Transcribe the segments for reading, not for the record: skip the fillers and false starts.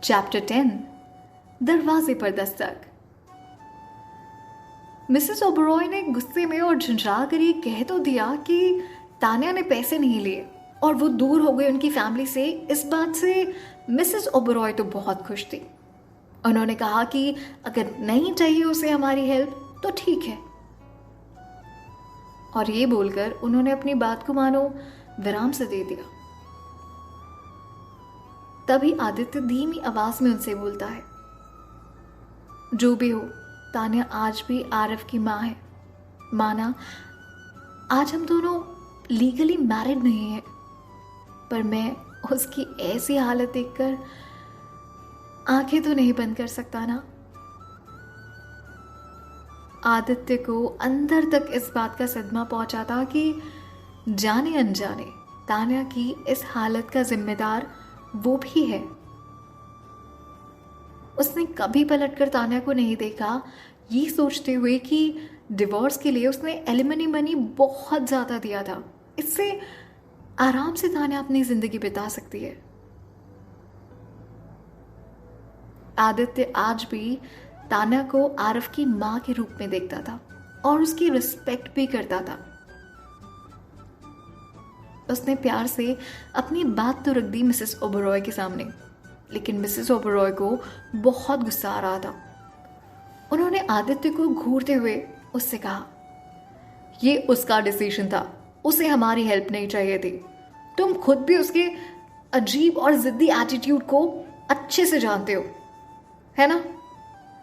Chapter 10 दरवाजे पर Dastak. Mrs Oberoi ने गुस्से में और झंझा कर ये कह तो दिया कि तान्या ने पैसे नहीं लिए और वो दूर हो गई उनकी फैमिली से। इस बात से मिसेस ओबरॉय तो बहुत खुश थी। उन्होंने कहा कि अगर नहीं चाहिए उसे हमारी हेल्प तो ठीक है, और ये बोलकर उन्होंने अपनी बात को मानो विराम से दे दिया। तभी आदित्य धीमी आवाज में उनसे बोलता है, जो भी हो, तान्या आज भी आरव की माँ है। माना आज हम दोनों लीगली मैरिड नहीं है, पर मैं उसकी ऐसी हालत देखकर आंखें तो नहीं बंद कर सकता ना। आदित्य को अंदर तक इस बात का सदमा पहुंचा था कि जाने अनजाने तान्या की इस हालत का जिम्मेदार वो भी है। उसने कभी पलटकर तान्या को नहीं देखा, ये सोचते हुए कि डिवोर्स के लिए उसने एलिमनी मनी बहुत ज्यादा दिया था, इससे आराम से तान्या अपनी जिंदगी बिता सकती है। आदित्य आज भी तान्या को आरव की मां के रूप में देखता था और उसकी रिस्पेक्ट भी करता था। उसने प्यार से अपनी बात तो रख दी मिसेस ओबरॉय के सामने, लेकिन मिसेस ओबरॉय को बहुत गुस्सा आ रहा था। उन्होंने आदित्य को घूरते हुए उससे कहा, ये उसका डिसीजन था, उसे हमारी हेल्प नहीं चाहिए थी। तुम खुद भी उसके अजीब और जिद्दी एटीट्यूड को अच्छे से जानते हो, है ना।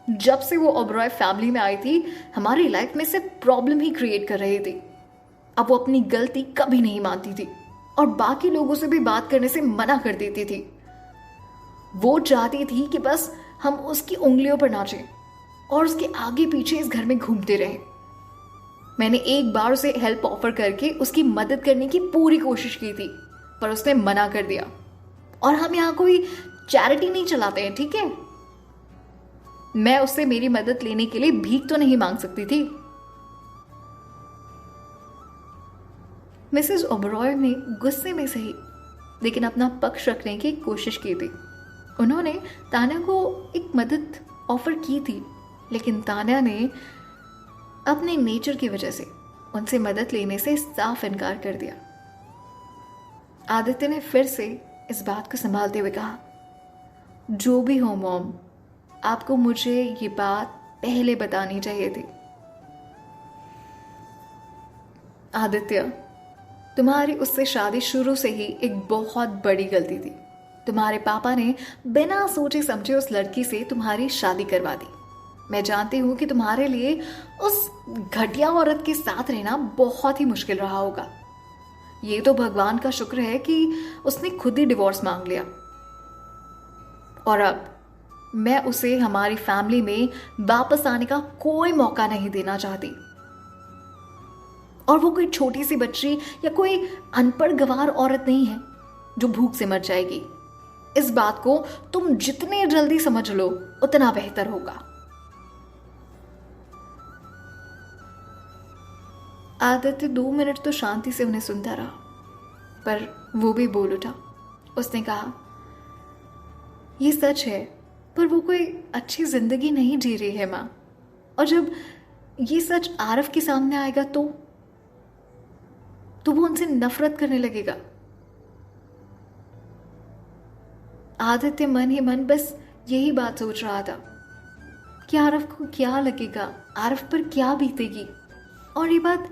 जब से वो ओबरॉय फैमिली में आई थी, हमारी लाइफ में से प्रॉब्लम ही क्रिएट कर रही थी। अब वो अपनी गलती कभी नहीं मानती थी और बाकी लोगों से भी बात करने से मना कर देती थी। वो चाहती थी कि बस हम उसकी उंगलियों पर नाचें और उसके आगे पीछे इस घर में घूमते रहें। मैंने एक बार उसे हेल्प ऑफर करके उसकी मदद करने की पूरी कोशिश की थी, पर उसने मना कर दिया। और हम यहाँ कोई चैरिटी नहीं चलाते हैं, ठीक है। मैं उससे मेरी मदद लेने के लिए भीख तो नहीं मांग सकती थी। मिसेस ओबरॉय ने गुस्से में सही, लेकिन अपना पक्ष रखने की कोशिश की थी। उन्होंने तान्या को एक मदद ऑफर की थी, लेकिन तान्या ने अपने नेचर की वजह से उनसे मदद लेने से साफ इनकार कर दिया। आदित्य ने फिर से इस बात को संभालते हुए कहा, जो भी हो मॉम, आपको मुझे ये बात पहले बतानी चाहिए थी। आदित्य, तुम्हारी उससे शादी शुरू से ही एक बहुत बड़ी गलती थी। तुम्हारे पापा ने बिना सोचे समझे उस लड़की से तुम्हारी शादी करवा दी। मैं जानती हूं कि तुम्हारे लिए उस घटिया औरत के साथ रहना बहुत ही मुश्किल रहा होगा। ये तो भगवान का शुक्र है कि उसने खुद ही डिवोर्स मांग लिया, और अब मैं उसे हमारी फैमिली में वापस आने का कोई मौका नहीं देना चाहती। और वो कोई छोटी सी बच्ची या कोई अनपढ़ गंवार औरत नहीं है जो भूख से मर जाएगी। इस बात को तुम जितने जल्दी समझ लो उतना बेहतर होगा। आदित्य 2 मिनट तो शांति से उन्हें सुनता रहा, पर वो भी बोल उठा। उसने कहा, ये सच है, पर वो कोई अच्छी जिंदगी नहीं जी रही है माँ, और जब ये सच आरव के सामने आएगा तो वो उनसे नफरत करने लगेगा। आदित्य मन ही मन बस यही बात सोच रहा था कि आरव को क्या लगेगा, आरव पर क्या बीतेगी। और ये बात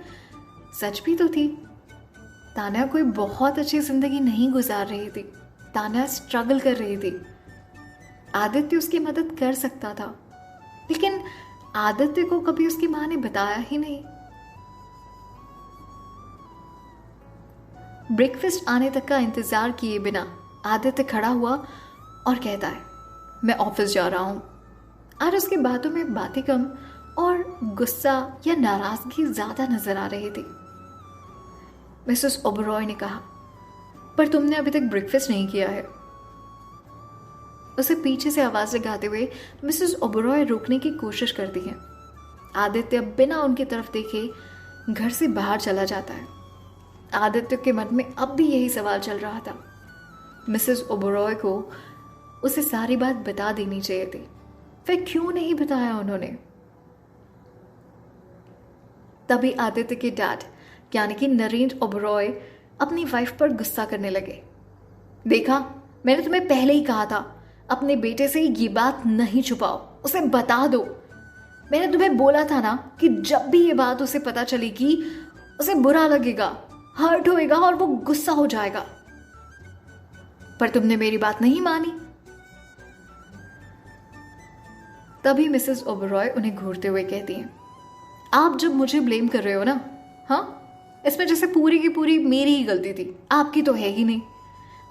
सच भी तो थी। तान्या कोई बहुत अच्छी जिंदगी नहीं गुजार रही थी, तान्या स्ट्रगल कर रही थी। आदित्य उसकी मदद कर सकता था, लेकिन आदित्य को कभी उसकी मां ने बताया ही नहीं। ब्रेकफास्ट आने तक का इंतजार किए बिना आदित्य खड़ा हुआ और कहता है, मैं ऑफिस जा रहा हूं। आज उसकी बातों में बातें कम और गुस्सा या नाराजगी ज्यादा नजर आ रही थी। मिसेस ओबरॉय ने कहा, पर तुमने अभी तक ब्रेकफास्ट नहीं किया है। उसे पीछे से आवाज लगाते हुए मिसेस ओबरॉय रोकने की कोशिश करती है। आदित्य बिना उनकी तरफ देखे घर से बाहर चला जाता है। आदित्य के मन में अब भी यही सवाल चल रहा था। मिसेस ओबरॉय को उसे सारी बात बता देनी चाहिए थी। फिर क्यों नहीं बताया उन्होंने? तभी आदित्य के डैड यानी कि नरेंद्र ओबरॉय अपनी वाइफ पर गुस्सा करने लगे। देखा, मैंने तुम्हें पहले ही कहा था, अपने बेटे से ये बात नहीं छुपाओ, उसे बता दो। मैंने तुम्हें बोला था ना कि जब भी ये बात उसे पता चलेगी उसे बुरा लगेगा, हर्ट होएगा और वो गुस्सा हो जाएगा। पर तुमने मेरी बात नहीं मानी। तभी मिसेस ओबरॉय उन्हें घूरते हुए कहती हैं, आप जब मुझे ब्लेम कर रहे हो ना, हाँ, इसमें जैसे पूरी की पूरी मेरी ही गलती थी, आपकी तो है ही नहीं।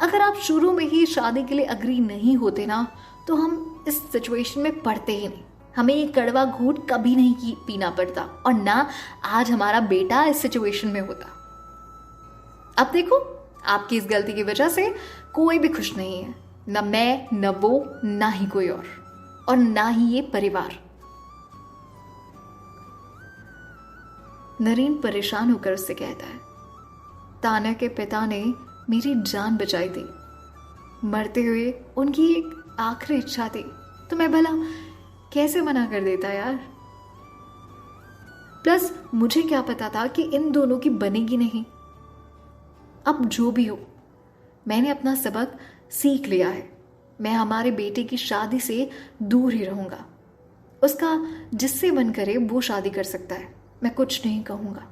अगर आप शुरू में ही शादी के लिए अग्री नहीं होते ना, तो हम इस सिचुएशन में पड़ते ही नहीं, हमें ये कड़वा घूंट कभी नहीं पीना पड़ता, और ना आज हमारा बेटा इस सिचुएशन में होता। अब देखो, आपकी इस गलती की वजह से कोई भी खुश नहीं है, न मैं, न वो, ना ही कोई और ना ही ये परिवार। नरेन परेशान होकर उससे कहता है, तान्या के पिता ने मेरी जान बचाई थी, मरते हुए उनकी एक आखिरी इच्छा थी, तो मैं भला कैसे मना कर देता यार। प्लस मुझे क्या पता था कि इन दोनों की बनेगी नहीं। अब जो भी हो, मैंने अपना सबक सीख लिया है। मैं हमारे बेटे की शादी से दूर ही रहूंगा। उसका जिससे मन करे वो शादी कर सकता है, मैं कुछ नहीं कहूंगा।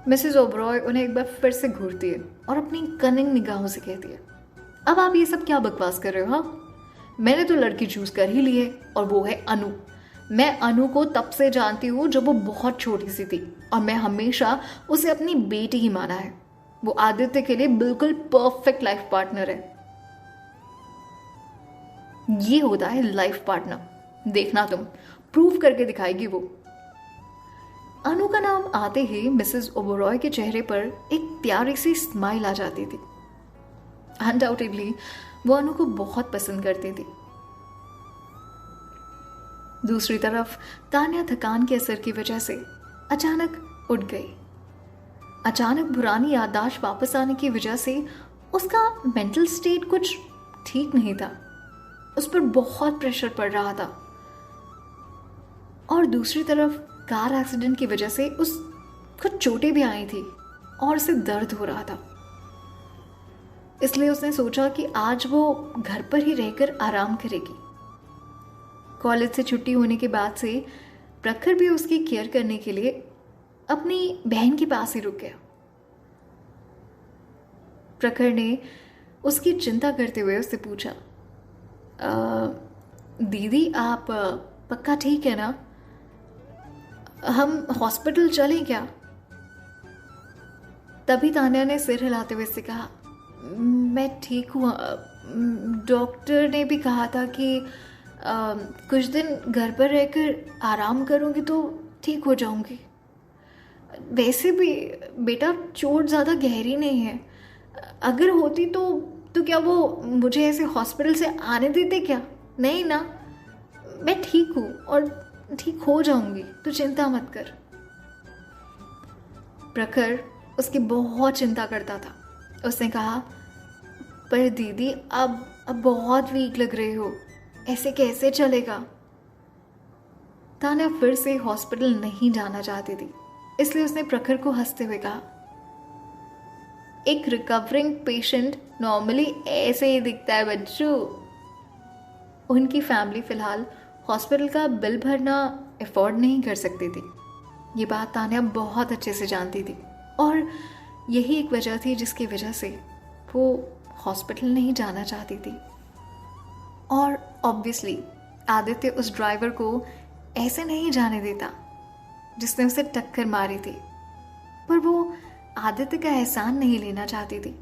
मिसेस ओबरॉय उन्हें एक बार फिर से घूरती है और अपनी कनिंग निगाहों से कहती है, अब आप ये सब क्या बकवास कर रहे हो? हाँ, मैंने तो लड़की चूज कर ही ली है, और वो है अनु। मैं अनु को तब से जानती हूँ जब वो बहुत छोटी सी थी, और मैं हमेशा उसे अपनी बेटी ही माना है। वो आदित्य के लिए बिल्कुल परफेक्ट लाइफ पार्टनर है। ये होता है लाइफ पार्टनर, देखना तुम, प्रूव करके दिखाएगी वो। अनु का नाम आते ही मिसेस ओबरॉय के चेहरे पर एक प्यारी सी स्माइल आ जाती थी। अनडाउटेडली वो अनु को बहुत पसंद करती थी। दूसरी तरफ तान्या थकान के असर की वजह से अचानक उठ गई। अचानक पुरानी याददाश्त वापस आने की वजह से उसका मेंटल स्टेट कुछ ठीक नहीं था। उस पर बहुत प्रेशर पड़ रहा था, और दूसरी तरफ कार एक्सीडेंट की वजह से उस कुछ चोटें भी आई थी और उसे दर्द हो रहा था। इसलिए उसने सोचा कि आज वो घर पर ही रहकर आराम करेगी। कॉलेज से छुट्टी होने के बाद से प्रखर भी उसकी केयर करने के लिए अपनी बहन के पास ही रुक गया। प्रखर ने उसकी चिंता करते हुए उससे पूछा, दीदी आप पक्का ठीक है ना? हम हॉस्पिटल चलें क्या? तभी तान्या ने सिर हिलाते हुए उससे कहा, मैं ठीक हूँ, डॉक्टर ने भी कहा था कि कुछ दिन घर पर रहकर आराम करूँगी तो ठीक हो जाऊँगी। वैसे भी बेटा चोट ज़्यादा गहरी नहीं है, अगर होती तो क्या वो मुझे ऐसे हॉस्पिटल से आने देते क्या? नहीं ना, मैं ठीक हूँ और ठीक हो जाऊंगी, तो चिंता मत कर। प्रखर उसकी बहुत चिंता करता था। उसने कहा, पर दीदी अब बहुत वीक लग रहे हो, ऐसे कैसे चलेगा? तान्या फिर से हॉस्पिटल नहीं जाना चाहती थी, इसलिए उसने प्रखर को हंसते हुए कहा, एक रिकवरिंग पेशेंट नॉर्मली ऐसे ही दिखता है बच्चू। उनकी फैमिली फिलहाल हॉस्पिटल का बिल भरना अफोर्ड नहीं कर सकती थी। ये बात तान्या बहुत अच्छे से जानती थी, और यही एक वजह थी जिसकी वजह से वो हॉस्पिटल नहीं जाना चाहती थी। और ऑब्वियसली आदित्य उस ड्राइवर को ऐसे नहीं जाने देता जिसने उसे टक्कर मारी थी, पर वो आदित्य का एहसान नहीं लेना चाहती थी,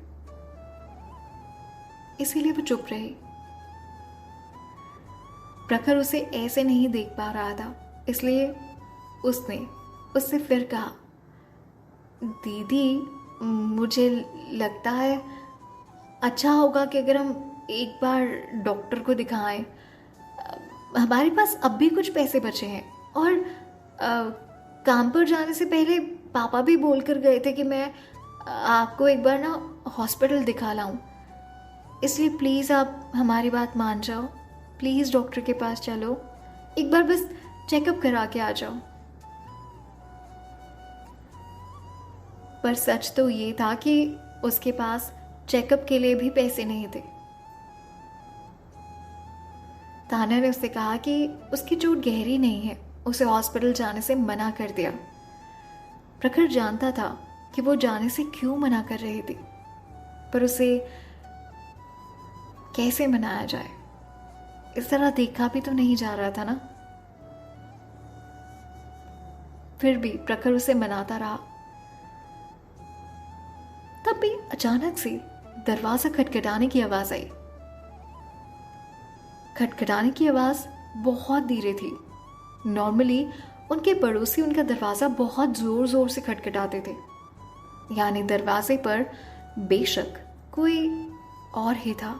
इसीलिए वो चुप रही। प्रखर उसे ऐसे नहीं देख पा रहा था, इसलिए उसने उससे फिर कहा, दीदी मुझे लगता है अच्छा होगा कि अगर हम एक बार डॉक्टर को दिखाएं। हमारे पास अब भी कुछ पैसे बचे हैं, और काम पर जाने से पहले पापा भी बोल कर गए थे कि मैं आपको एक बार ना हॉस्पिटल दिखा लाऊं। इसलिए प्लीज़ आप हमारी बात मान जाओ, प्लीज़ डॉक्टर के पास चलो, एक बार बस चेकअप करा के आ जाओ। पर सच तो ये था कि उसके पास चेकअप के लिए भी पैसे नहीं थे। तान्या ने उससे कहा कि उसकी चोट गहरी नहीं है, उसे हॉस्पिटल जाने से मना कर दिया। प्रखर जानता था कि वो जाने से क्यों मना कर रही थी, पर उसे कैसे मनाया जाए, इस तरह देखा भी तो नहीं जा रहा था ना। फिर भी प्रखर उसे मनाता रहा। तब भी अचानक से दरवाजा खटखटाने की आवाज आई। खटखटाने की आवाज बहुत धीरे थी। नॉर्मली उनके पड़ोसी उनका दरवाजा बहुत जोर जोर से खटखटाते थे, यानी दरवाजे पर बेशक कोई और ही था।